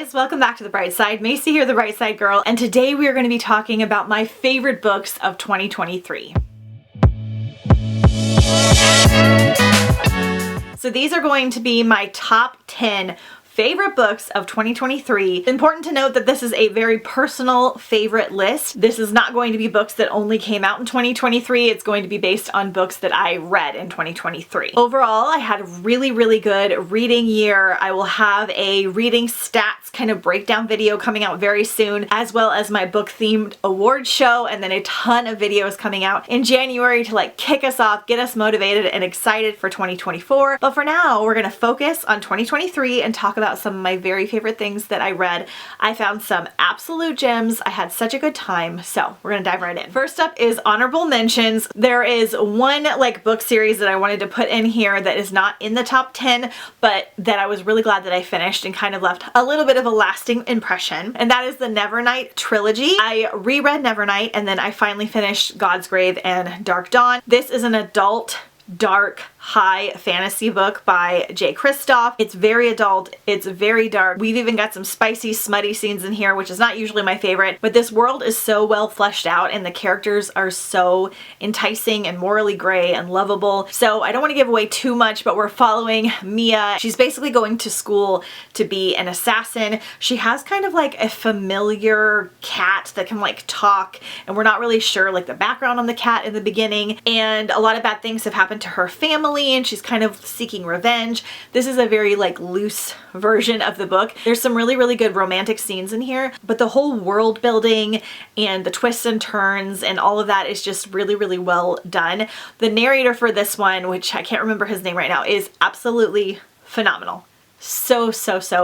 guys, welcome back to The Bright Side. Macy here, The Bright Side Girl, and today we are going to be talking about my favorite books of 2023. So these are going to be my top 10 favorite books of 2023. Important to note that this is a very personal favorite list. This is not going to be books that only came out in 2023. It's going to be based on books that I read in 2023. Overall, I had a really good reading year. I will have a reading stats kind of breakdown video coming out very soon, as well as my book themed award show, and then a ton of videos coming out in January to like kick us off, get us motivated and excited for 2024. But for now, we're gonna focus on 2023 and talk about some of my very favorite things that I read. I found some absolute gems. I had such a good time, so we're gonna dive right in. First up is honorable mentions. There is one like book series that I wanted to put in here that is not in the top 10, but that I was really glad that I finished and kind of left a little bit of a lasting impression, and that is the Nevernight trilogy. I reread Nevernight and then I finally finished God's Grave and Dark Dawn. This is an adult dark high fantasy book by Jay Kristoff. It's very adult, it's very dark. We've even got some spicy, smutty scenes in here, which is not usually my favorite, but this world is so well fleshed out and the characters are so enticing and morally gray and lovable. So I don't want to give away too much, but we're following Mia. She's basically going to school to be an assassin. She has kind of like a familiar cat that can like talk, and we're not really sure like the background on the cat in the beginning, and a lot of bad things have happened to her family and she's kind of seeking revenge. This is a very like loose version of the book. There's some really good romantic scenes in here, but the whole world building and the twists and turns and all of that is just really well done. The narrator for this one, which I can't remember his name right now, is absolutely phenomenal. So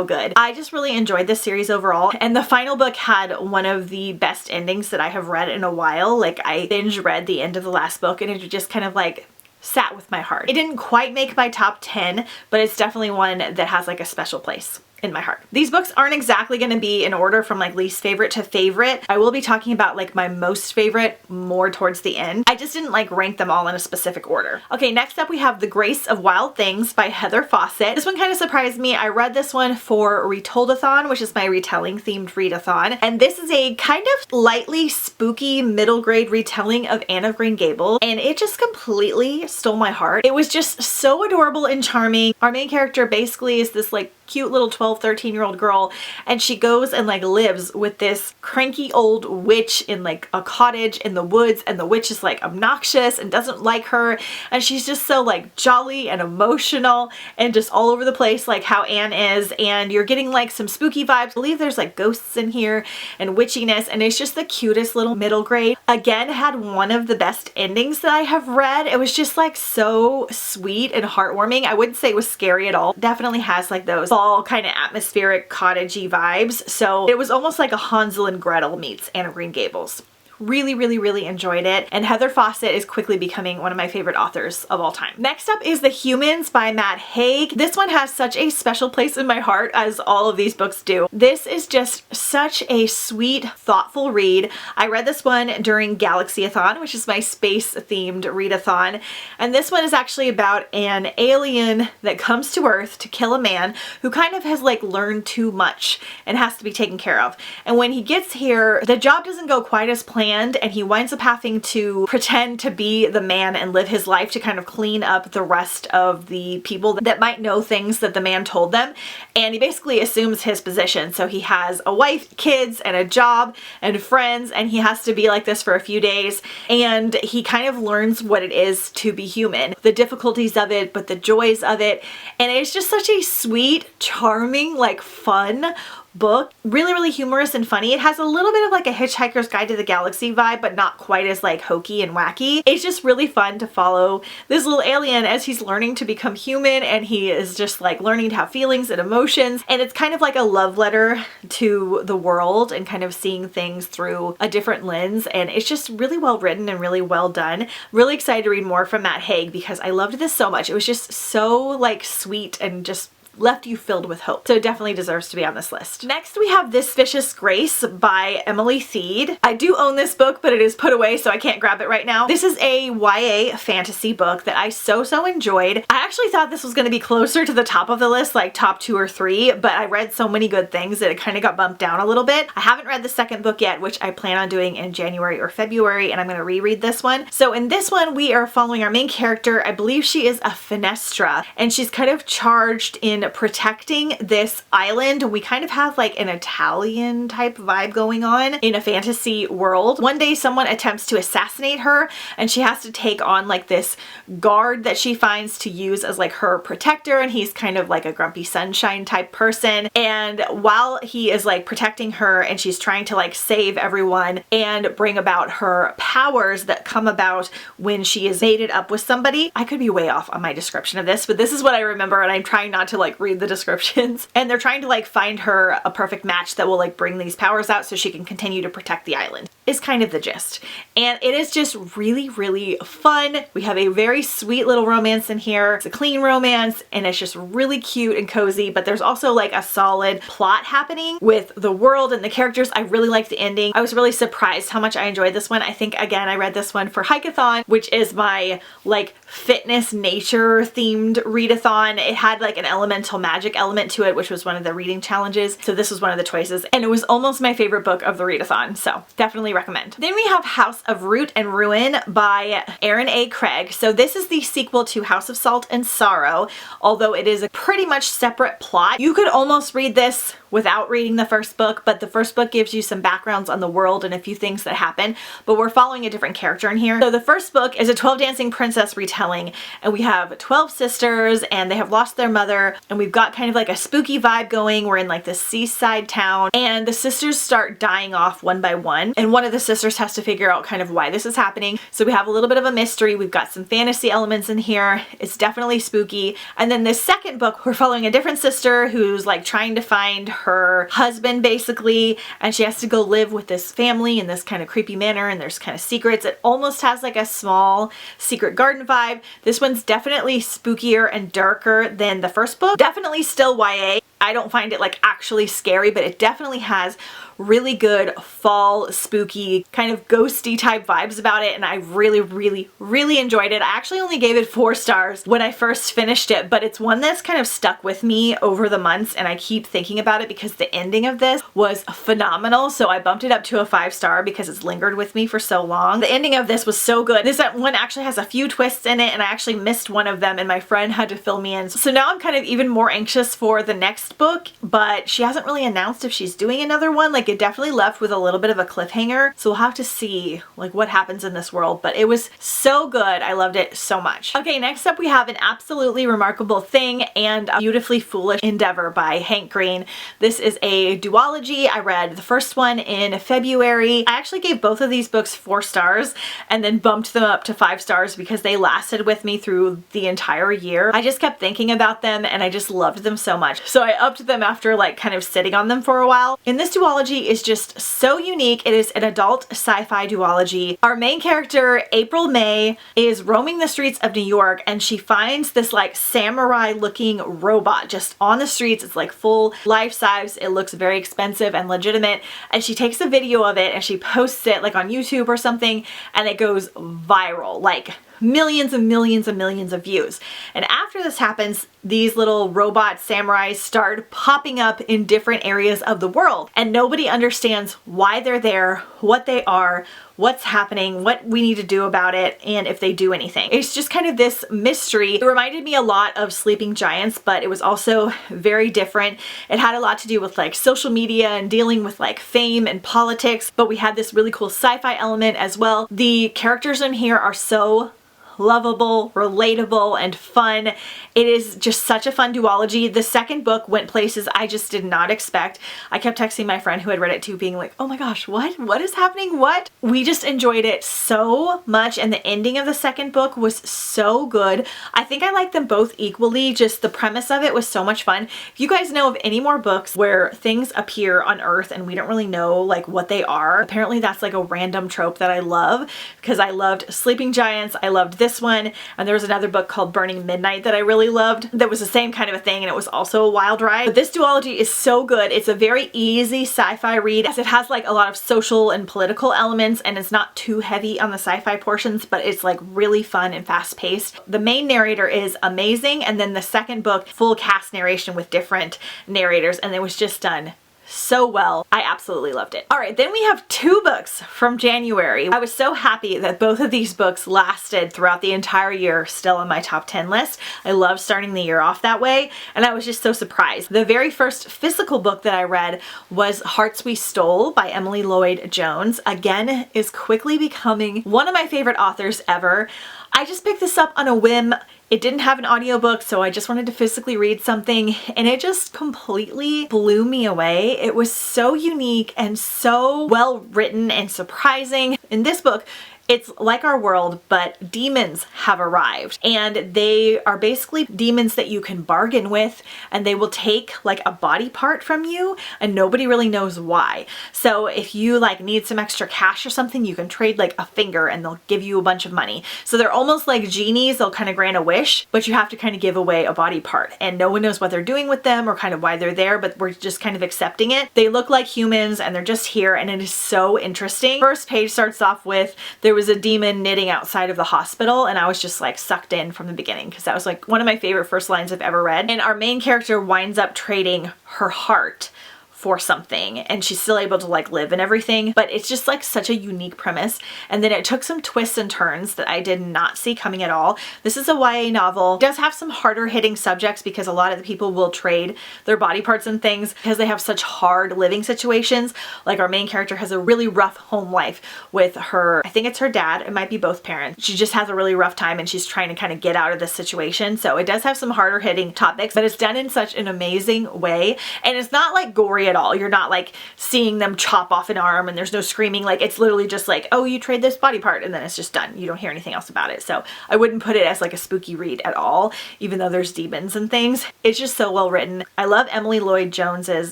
good. I just really enjoyed this series overall, and the final book had one of the best endings that I have read in a while. Like, I binge read the end of the last book and it just kind of like sat with my heart. It didn't quite make my top 10, but it's definitely one that has like a special place in my heart. These books aren't exactly going to be in order from like least favorite to favorite. I will be talking about like my most favorite more towards the end. I just didn't like rank them all in a specific order. Okay, next up we have The Grace of Wild Things by Heather Fawcett. This one kind of surprised me. I read this one for Retoldathon, which is my retelling themed readathon, and this is a kind of lightly spooky middle grade retelling of Anne of Green Gables, and it just completely stole my heart. It was just so adorable and charming. Our main character basically is this like cute little 12-13-year-old girl, and she goes and like lives with this cranky old witch in like a cottage in the woods, and the witch is like obnoxious and doesn't like her, and she's just so like jolly and emotional and just all over the place like how Anne is, and you're getting like some spooky vibes. I believe there's like ghosts in here and witchiness, and it's just the cutest little middle grade. Again, had one of the best endings that I have read. It was just like so sweet and heartwarming. I wouldn't say it was scary at all. Definitely has like those fall kind of atmospheric cottagey vibes. So it was almost like a Hansel and Gretel meets Anne of Green Gables. Really enjoyed it, and Heather Fawcett is quickly becoming one of my favorite authors of all time. Next up is The Humans by Matt Haig. This one has such a special place in my heart, as all of these books do. This is just such a sweet, thoughtful read. I read this one during Galaxy-a-thon, which is my space-themed readathon, and this one is actually about an alien that comes to Earth to kill a man who kind of has like learned too much and has to be taken care of. And when he gets here, the job doesn't go quite as planned, and he winds up having to pretend to be the man and live his life to kind of clean up the rest of the people that might know things that the man told them, and he basically assumes his position. So he has a wife, kids, and a job and friends, and he has to be like this for a few days, and he kind of learns what it is to be human, the difficulties of it, but the joys of it, and it's just such a sweet, charming, like fun book. Really humorous and funny. It has a little bit of like a Hitchhiker's Guide to the Galaxy vibe, but not quite as like hokey and wacky. It's just really fun to follow this little alien as he's learning to become human, and he is just like learning to have feelings and emotions, and it's kind of like a love letter to the world and kind of seeing things through a different lens, and it's just really well written and really well done. Really excited to read more from Matt Haig because I loved this so much. It was just so like sweet and just left you filled with hope. So it definitely deserves to be on this list. Next we have This Vicious Grace by Emily Thied. I do own this book, but it is put away so I can't grab it right now. This is a YA fantasy book that I so enjoyed. I actually thought this was going to be closer to the top of the list, like top 2 or 3, but I read so many good things that it kind of got bumped down a little bit. I haven't read the second book yet, which I plan on doing in January or February, and I'm going to reread this one. So in this one, we are following our main character. I believe she is a Fenestra, and she's kind of charged in protecting this island. We kind of have like an Italian type vibe going on in a fantasy world. One day someone attempts to assassinate her, and she has to take on like this guard that she finds to use as like her protector, and he's kind of like a grumpy sunshine type person. And while he is like protecting her and she's trying to like save everyone and bring about her powers that come about when she is mated up with somebody. I could be way off on my description of this, but this is what I remember, and I'm trying not to like read the descriptions. And they're trying to like find her a perfect match that will like bring these powers out so she can continue to protect the island, is kind of the gist. And it is just really fun. We have a very sweet little romance in here. It's a clean romance and it's just really cute and cozy, but there's also like a solid plot happening with the world and the characters. I really liked the ending. I was really surprised how much I enjoyed this one. I think again I read this one for Hikeathon, which is my like fitness nature themed readathon. It had like an elemental magic element to it, which was one of the reading challenges. So this was one of the choices, and it was almost my favorite book of the readathon. So definitely recommend. Then we have House of Root and Ruin by Erin A. Craig. So this is the sequel to House of Salt and Sorrow, although it is a pretty much separate plot. You could almost read this without reading the first book, but the first book gives you some backgrounds on the world and a few things that happen, but we're following a different character in here. So the first book is a 12 Dancing Princess retelling, and we have 12 sisters and they have lost their mother, and we've got kind of like a spooky vibe going. We're in like this seaside town, and the sisters start dying off one by one, and one of the sisters has to figure out kind of why this is happening. So we have a little bit of a mystery. We've got some fantasy elements in here. It's definitely spooky. And then this second book, we're following a different sister who's like trying to find her husband basically, and she has to go live with this family in this kind of creepy manor, and there's kind of secrets. It almost has like a small Secret Garden vibe. This one's definitely spookier and darker than the first book. Definitely still YA. I don't find it like actually scary, but it definitely has really good fall spooky kind of ghosty type vibes about it, and I really enjoyed it. I actually only gave it 4 stars when I first finished it, but it's one that's kind of stuck with me over the months, and I keep thinking about it because the ending of this was phenomenal. So I bumped it up to a 5-star because it's lingered with me for so long. The ending of this was so good. This one actually has a few twists in it, and I actually missed one of them and my friend had to fill me in. So now I'm kind of even more anxious for the next book, but she hasn't really announced if she's doing another one. Like, it definitely left with a little bit of a cliffhanger, so we'll have to see like what happens in this world, but it was so good. I loved it so much. Okay, next up we have An Absolutely Remarkable Thing and A Beautifully Foolish Endeavor by Hank Green. This is a duology. I read the first one in February. I actually gave both of these books 4 stars and then bumped them up to 5 stars because they lasted with me through the entire year. I just kept thinking about them and I just loved them so much, so I upped them after like kind of sitting on them for a while. And this duology is just so unique. It is an adult sci-fi duology. Our main character, April May, is roaming the streets of New York, and she finds this like samurai looking robot just on the streets. It's like full life size. It looks very expensive and legitimate, and she takes a video of it and she posts it like on YouTube or something, and it goes viral, like millions and millions and millions of views. And after this happens, these little robot samurais start popping up in different areas of the world, and nobody understands why they're there, what they are, what's happening, what we need to do about it, and if they do anything. It's just kind of this mystery. It reminded me a lot of Sleeping Giants, but it was also very different. It had a lot to do with like social media and dealing with like fame and politics, but we had this really cool sci-fi element as well. The characters in here are so lovable, relatable, and fun. It is just such a fun duology. The second book went places I just did not expect. I kept texting my friend who had read it too, being like, oh my gosh, what is happening? What? We just enjoyed it so much, and the ending of the second book was so good. I think I like them both equally. Just the premise of it was so much fun. If you guys know of any more books where things appear on Earth and we don't really know like what they are, apparently that's like a random trope that I love, because I loved Sleeping Giants, I loved this one, and there was another book called Burning Midnight that I really loved that was the same kind of a thing, and it was also a wild ride. But this duology is so good. It's a very easy sci-fi read, as it has like a lot of social and political elements, and it's not too heavy on the sci-fi portions, but it's like really fun and fast-paced. The main narrator is amazing, and then the second book, full cast narration with different narrators, and it was just done so well. I absolutely loved it. All right, then we have 2 books from January. I was so happy that both of these books lasted throughout the entire year, still on my top 10 list. I love starting the year off that way, and I was just so surprised. The very first physical book that I read was Hearts We Stole by Emily Lloyd Jones. Again, is quickly becoming one of my favorite authors ever. I just picked this up on a whim. It didn't have an audiobook, so I just wanted to physically read something, and it just completely blew me away. It was so unique and so well written and surprising. In this book, it's like our world, but demons have arrived, and they are basically demons that you can bargain with, and they will take like a body part from you, and nobody really knows why. So if you like need some extra cash or something, you can trade like a finger and they'll give you a bunch of money. So they're almost like genies. They'll kind of grant a wish, but you have to kind of give away a body part, and no one knows what they're doing with them or kind of why they're there, but we're just kind of accepting it. They look like humans and they're just here, and it is so interesting. First page starts off with there was a demon knitting outside of the hospital, and I was just like sucked in from the beginning because that was like one of my favorite first lines I've ever read. And our main character winds up trading her heart for something, and she's still able to like live and everything, but it's just like such a unique premise. And then it took some twists and turns that I did not see coming at all. This is a YA novel. It does have some harder hitting subjects because a lot of the people will trade their body parts and things because they have such hard living situations. Like our main character has a really rough home life with her, I think it's her dad, it might be both parents. She just has a really rough time and she's trying to kind of get out of this situation. So it does have some harder hitting topics, but it's done in such an amazing way, and it's not like gory at all. You're not like seeing them chop off an arm and there's no screaming. Like it's literally just like, oh, you trade this body part, and then it's just done. You don't hear anything else about it. So I wouldn't put it as like a spooky read at all, even though there's demons and things. It's just so well written. I love Emily Lloyd Jones's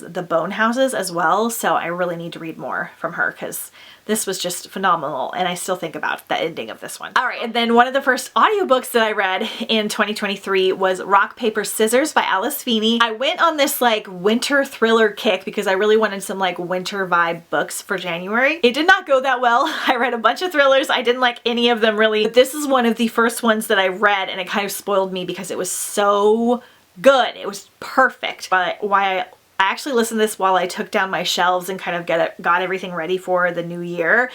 The Bone Houses as well, so I really need to read more from her because this was just phenomenal, and I still think about the ending of this one. All right, and then one of the first audiobooks that I read in 2023 was Rock, Paper, Scissors by Alice Feeney. I went on this like winter thriller kick because I really wanted some like winter vibe books for January. It did not go that well. I read a bunch of thrillers. I didn't like any of them really, but this is one of the first ones that I read, and it kind of spoiled me because it was so good. It was perfect. But I actually listened to this while I took down my shelves and kind of got everything ready for the new year.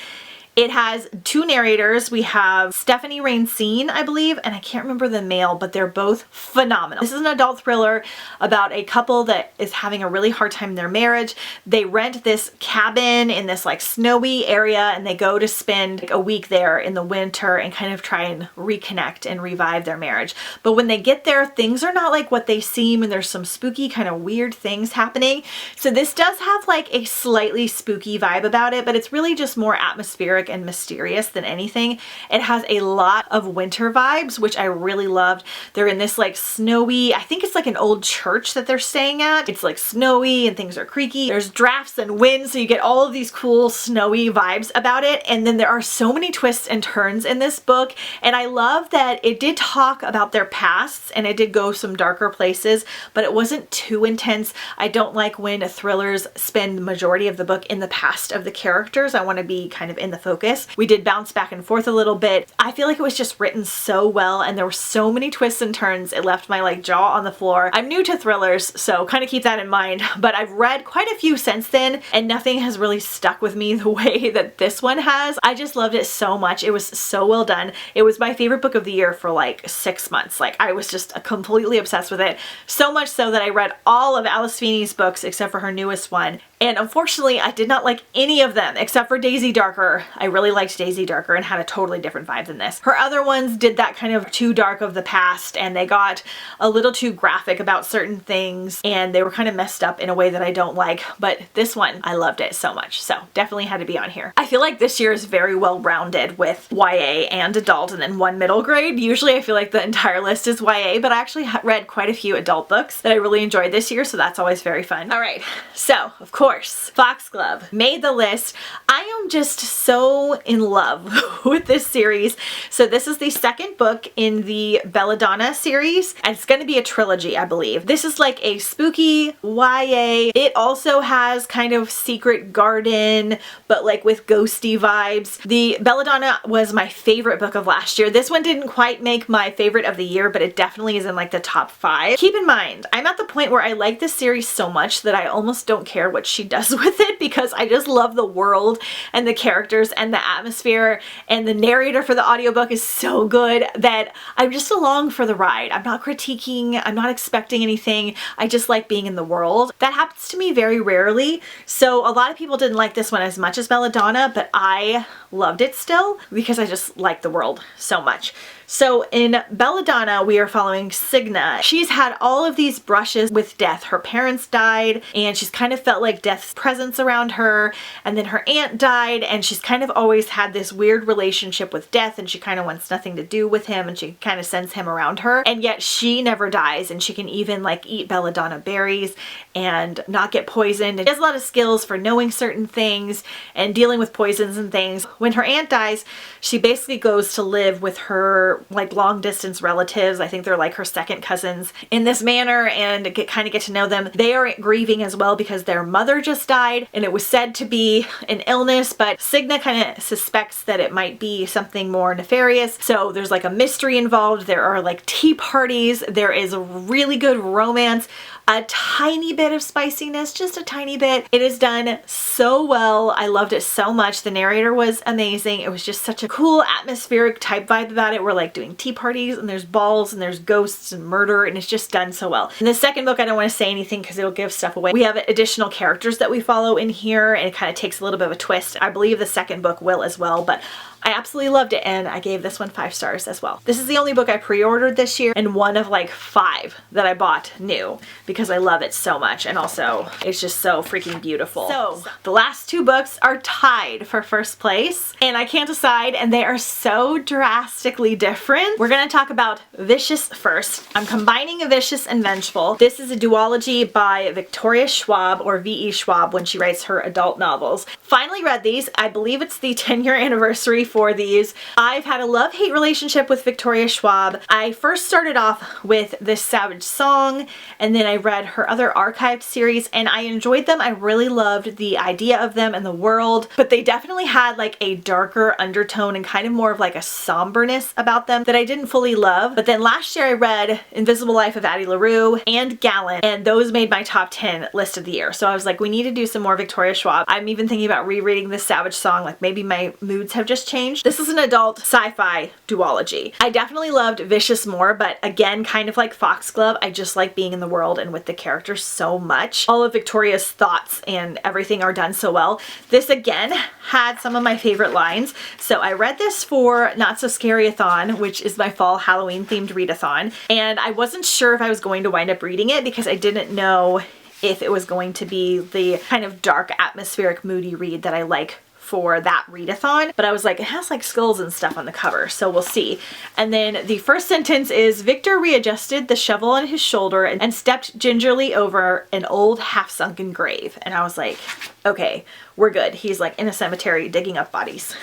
It has 2 narrators. We have Stephanie Rainsine, I believe, and I can't remember the male, but they're both phenomenal. This is an adult thriller about a couple that is having a really hard time in their marriage. They rent this cabin in this like snowy area, and they go to spend like a week there in the winter and kind of try and reconnect and revive their marriage. But when they get there, things are not like what they seem, and there's some spooky kind of weird things happening. So this does have like a slightly spooky vibe about it, but it's really just more atmospheric and mysterious than anything. It has a lot of winter vibes, which I really loved. They're in this like snowy, I think it's like an old church that they're staying at. It's like snowy and things are creaky. There's drafts and wind, so you get all of these cool snowy vibes about it. And then there are so many twists and turns in this book, and I love that it did talk about their pasts and it did go some darker places, but it wasn't too intense. I don't like when thrillers spend the majority of the book in the past of the characters. I want to be kind of in the focus. We did bounce back and forth a little bit. I feel like it was just written so well, and there were so many twists and turns. It left my like jaw on the floor. I'm new to thrillers, so kind of keep that in mind, but I've read quite a few since then, and nothing has really stuck with me the way that this one has. I just loved it so much. It was so well done. It was my favorite book of the year for like 6 months. Like I was just completely obsessed with it. So much so that I read all of Alice Feeney's books except for her newest one. And unfortunately, I did not like any of them except for Daisy Darker. I really liked Daisy Darker and had a totally different vibe than this. Her other ones did that kind of too dark of the past, and they got a little too graphic about certain things, and they were kind of messed up in a way that I don't like. But this one, I loved it so much, so definitely had to be on here. I feel like this year is very well rounded with YA and adult and then one middle grade. Usually I feel like the entire list is YA, but I actually read quite a few adult books that I really enjoyed this year, so that's always very fun. All right, so of course, Foxglove made the list. I am just so so in love with this series. So this is the second book in the Belladonna series, and it's going to be a trilogy, I believe. This is like a spooky YA. It also has kind of secret garden, but like with ghosty vibes. The Belladonna was my favorite book of last year. This one didn't quite make my favorite of the year, but it definitely is in like the top 5. Keep in mind, I'm at the point where I like this series so much that I almost don't care what she does with it, because I just love the world and the characters and the atmosphere, and the narrator for the audiobook is so good that I'm just along for the ride. I'm not critiquing, I'm not expecting anything. I just like being in the world. That happens to me very rarely. So a lot of people didn't like this one as much as Belladonna, but I loved it still because I just like the world so much. So in Belladonna, we are following Signa. She's had all of these brushes with death. Her parents died, and she's kind of felt like death's presence around her, and then her aunt died, and she's kind of always had this weird relationship with death, and she kind of wants nothing to do with him, and she kind of sends him around her, and yet she never dies, and she can even like eat belladonna berries and not get poisoned. And she has a lot of skills for knowing certain things and dealing with poisons and things. When her aunt dies, she basically goes to live with her like long distance relatives. I think they're like her second cousins in this manor, and get to know them. They are grieving as well because their mother just died, and it was said to be an illness, but Signa kind of suspects that it might be something more nefarious. So there's like a mystery involved. There are like tea parties. There is a really good romance. A tiny bit of spiciness, just a tiny bit. It is done so well. I loved it so much. The narrator was amazing. It was just such a cool atmospheric type vibe about it. We're like doing tea parties, and there's balls, and there's ghosts and murder, and it's just done so well. In the second book, I don't want to say anything because it'll give stuff away. We have additional characters that we follow in here, and it kind of takes a little bit of a twist. I believe the second book will as well, but I absolutely loved it, and I gave this one 5 stars as well. This is the only book I pre-ordered this year, and one of like 5 that I bought new because I love it so much, and also it's just so freaking beautiful. So the last 2 books are tied for first place, and I can't decide, and they are so drastically different. We're gonna talk about Vicious first. I'm combining Vicious and Vengeful. This is a duology by Victoria Schwab, or V.E. Schwab, when she writes her adult novels. Finally read these. I believe it's the 10-year anniversary for these. I've had a love-hate relationship with Victoria Schwab. I first started off with This Savage Song, and then I read her other archived series, and I enjoyed them. I really loved the idea of them and the world, but they definitely had like a darker undertone and kind of more of like a somberness about them that I didn't fully love. But then last year I read Invisible Life of Addie LaRue and Gallant, and those made my top 10 list of the year. So I was like, we need to do some more Victoria Schwab. I'm even thinking about rereading This Savage Song. Like maybe my moods have just changed. This is an adult sci-fi duology. I definitely loved Vicious more, but again, kind of like Foxglove, I just like being in the world and with the characters so much. All of Victoria's thoughts and everything are done so well. This again had some of my favorite lines. So I read this for Not So Scary-a-thon, which is my fall Halloween themed readathon, and I wasn't sure if I was going to wind up reading it because I didn't know if it was going to be the kind of dark, atmospheric, moody read that I like for that readathon, but I was like, it has like skulls and stuff on the cover, so we'll see. And then the first sentence is, Victor readjusted the shovel on his shoulder and stepped gingerly over an old half-sunken grave. And I was like, okay, we're good. He's like in a cemetery digging up bodies.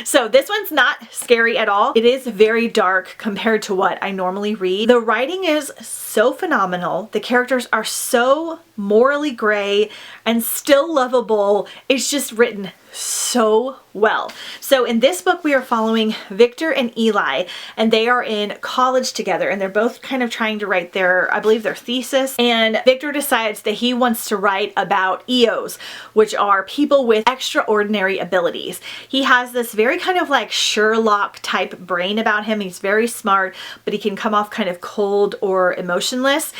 So this one's not scary at all. It is very dark compared to what I normally read. The writing is so phenomenal. The characters are so morally gray and still lovable. It's just written so well. So in this book we are following Victor and Eli, and they are in college together, and they're both kind of trying to write their, I believe, their thesis, and Victor decides that he wants to write about EOs, which are people with extraordinary abilities. He has this very kind of like Sherlock type brain about him. He's very smart, but he can come off kind of cold or emotionless.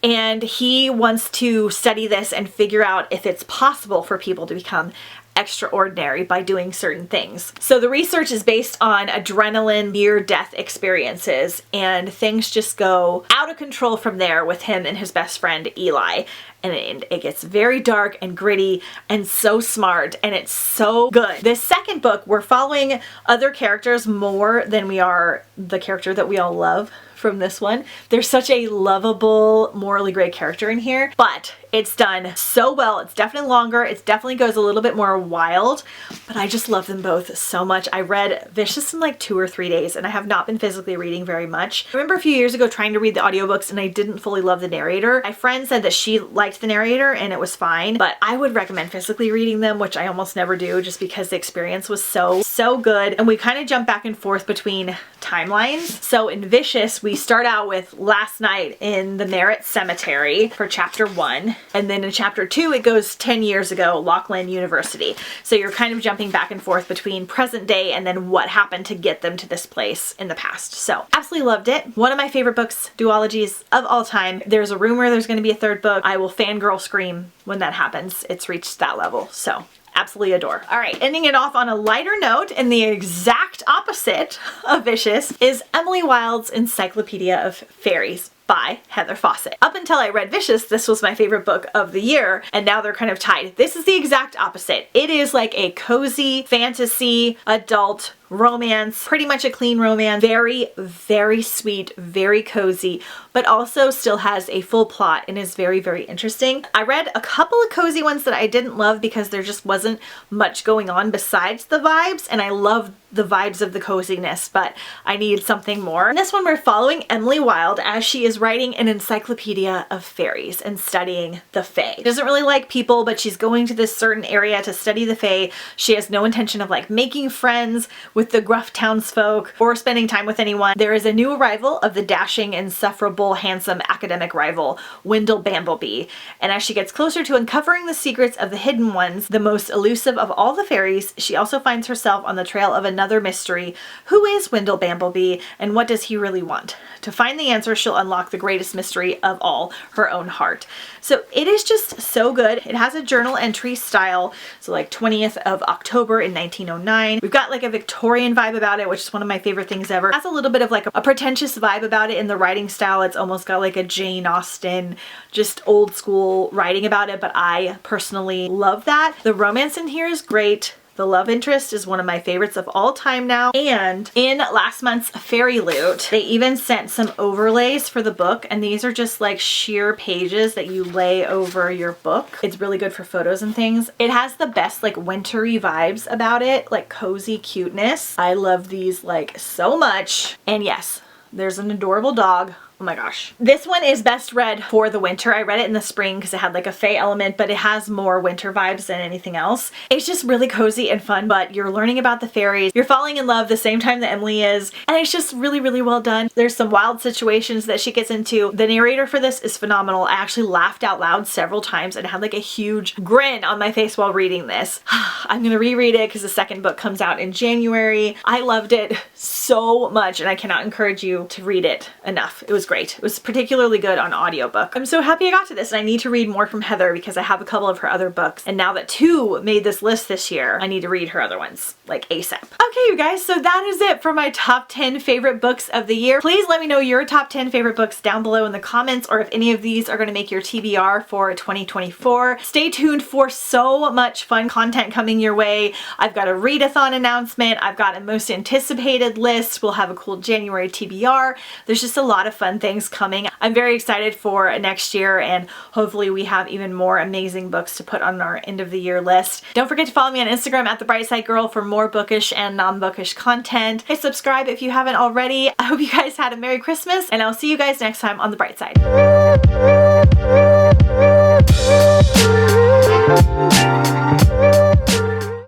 And he wants to study this and figure out if it's possible for people to become extraordinary by doing certain things. So the research is based on adrenaline near-death experiences, and things just go out of control from there with him and his best friend Eli. And it gets very dark and gritty and so smart, and it's so good. This second book, we're following other characters more than we are the character that we all love from this one. There's such a lovable, morally great character in here, but It's done so well. It's definitely longer. It definitely goes a little bit more wild, but I just love them both so much. I read Vicious in like 2 or 3 days, and I have not been physically reading very much. I remember a few years ago trying to read the audiobooks and I didn't fully love the narrator. My friend said that she liked the narrator and it was fine, but I would recommend physically reading them, which I almost never do just because the experience was so good. And we kind of jump back and forth between timelines. So in Vicious, we start out with last night in the Merritt Cemetery for chapter 1. And then in chapter 2, it goes 10 years ago, Laughlin University. So you're kind of jumping back and forth between present day and then what happened to get them to this place in the past. So absolutely loved it. One of my favorite books, duologies of all time. There's a rumor there's going to be a 3rd book. I will fangirl scream when that happens. It's reached that level. So absolutely adore. All right, ending it off on a lighter note, and the exact opposite of Vicious is Emily Wilde's Encyclopedia of Fairies by Heather Fawcett. Up until I read Vicious, this was my favorite book of the year, and now they're kind of tied. This is the exact opposite. It is like a cozy fantasy adult romance, pretty much a clean romance, very sweet, very cozy, but also still has a full plot and is very interesting. I read a couple of cozy ones that I didn't love because there just wasn't much going on besides the vibes, and I love the vibes of the coziness, but I needed something more. In this one, we're following Emily Wilde as she is writing an encyclopedia of fairies and studying the Fae. She doesn't really like people, but she's going to this certain area to study the Fae. She has no intention of like making friends with the gruff townsfolk or spending time with anyone. There is a new arrival of the dashing, insufferable, handsome academic rival, Wendell Bamblebee. And as she gets closer to uncovering the secrets of the hidden ones, the most elusive of all the fairies, she also finds herself on the trail of another mystery. Who is Wendell Bamblebee and what does he really want? To find the answer, she'll unlock the greatest mystery of all, her own heart. So it is just so good. It has a journal entry style. So like 20th of October in 1909. We've got like a Victorian vibe about it, which is one of my favorite things ever. It has a little bit of like a pretentious vibe about it in the writing style. It's almost got like a Jane Austen, just old school writing about it, but I personally love that. The romance in here is great. The love interest is one of my favorites of all time now. And in last month's Fairy Loot, they even sent some overlays for the book. And these are just like sheer pages that you lay over your book. It's really good for photos and things. It has the best like wintry vibes about it, like cozy cuteness. I love these like so much. And yes, there's an adorable dog. Oh my gosh. This one is best read for the winter. I read it in the spring because it had like a Fae element, but it has more winter vibes than anything else. It's just really cozy and fun, but you're learning about the fairies. You're falling in love the same time that Emily is, and it's just really well done. There's some wild situations that she gets into. The narrator for this is phenomenal. I actually laughed out loud several times and had like a huge grin on my face while reading this. I'm gonna reread it because the 2nd book comes out in January. I loved it so much, and I cannot encourage you to read it enough. It was great. It was particularly good on audiobook. I'm so happy I got to this, and I need to read more from Heather because I have a couple of her other books, and now that 2 made this list this year, I need to read her other ones like ASAP. Okay, you guys, so that is it for my top 10 favorite books of the year. Please let me know your top 10 favorite books down below in the comments, or if any of these are going to make your TBR for 2024. Stay tuned for so much fun content coming your way. I've got a readathon announcement. I've got a most anticipated list. We'll have a cool January TBR. There's just a lot of fun things coming. I'm very excited for next year, and hopefully we have even more amazing books to put on our end of the year list. Don't forget to follow me on Instagram at The Bright Side Girl for more bookish and non-bookish content. Hey, subscribe if you haven't already. I hope you guys had a Merry Christmas, and I'll see you guys next time on The Bright Side.